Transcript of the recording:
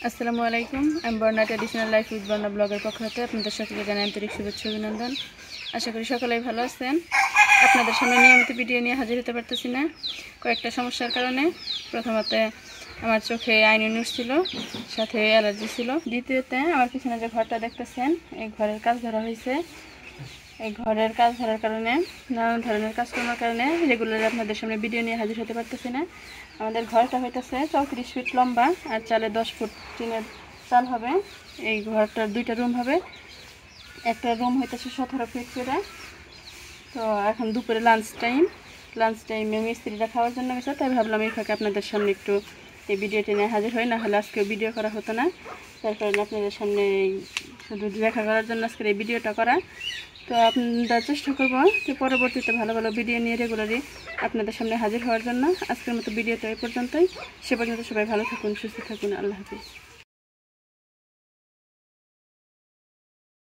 আসসালামু আলাইকুম। আমি বর্ণা ট্র্যাডিশনাল লাইফ উইথ বর্ণা ব্লগের পক্ষ থেকে আপনাদের সকলকে জানাই আন্তরিক শুভেচ্ছা অভিনন্দন। আশা করি সকলেই ভালো আছেন। আপনাদের সামনে নিয়মিত ভিডিও নিয়ে হাজির হতে পারতেছি না কয়েকটা সমস্যার কারণে। প্রথমত আমার চোখে আইনন উঠছিল, সাথে অ্যালার্জি ছিল। দ্বিতীয়তে আমার পিছনে যে ঘরটা দেখতেছেন, এই ঘরের কাজ ধরা হয়েছে। এই ঘরের কাজ ধরার কারণে, নানান ধরনের কাজকর্মের কারণে রেগুলার আপনাদের সামনে ভিডিও নিয়ে হাজির হতে পারতেছি না। আমাদের ঘরটা হইতেছে 34 ফিট লম্বা আর চালে 10 ফুট টিনের চাল হবে। এই ঘরটার দুইটা রুম হবে, একটা রুম হইতেছে 17 ফিট করে। তো এখন দুপুরে লাঞ্চ টাইমে মিস্ত্রিটা খাওয়ার জন্য গেছে, তাই ভাবলাম এই ফাঁকে আপনাদের সামনে একটু এই ভিডিওটি নিয়ে হাজির হই, না হলে আজকেও ভিডিও করা হতো না। তার কারণে আপনাদের সামনে শুধু দেখা করার জন্য আজকের এই ভিডিওটা করা। তো আমরা চেষ্টা করব যে পরবর্তীতে ভালো ভালো ভিডিও নিয়ে রেগুলারই আপনাদের সামনে হাজির হওয়ার জন্য। আজকের মতো ভিডিওটা এই পর্যন্তই। সে পর্যন্ত সবাই ভালো থাকুন, সুস্থ থাকুন। আল্লাহ হাফিজ।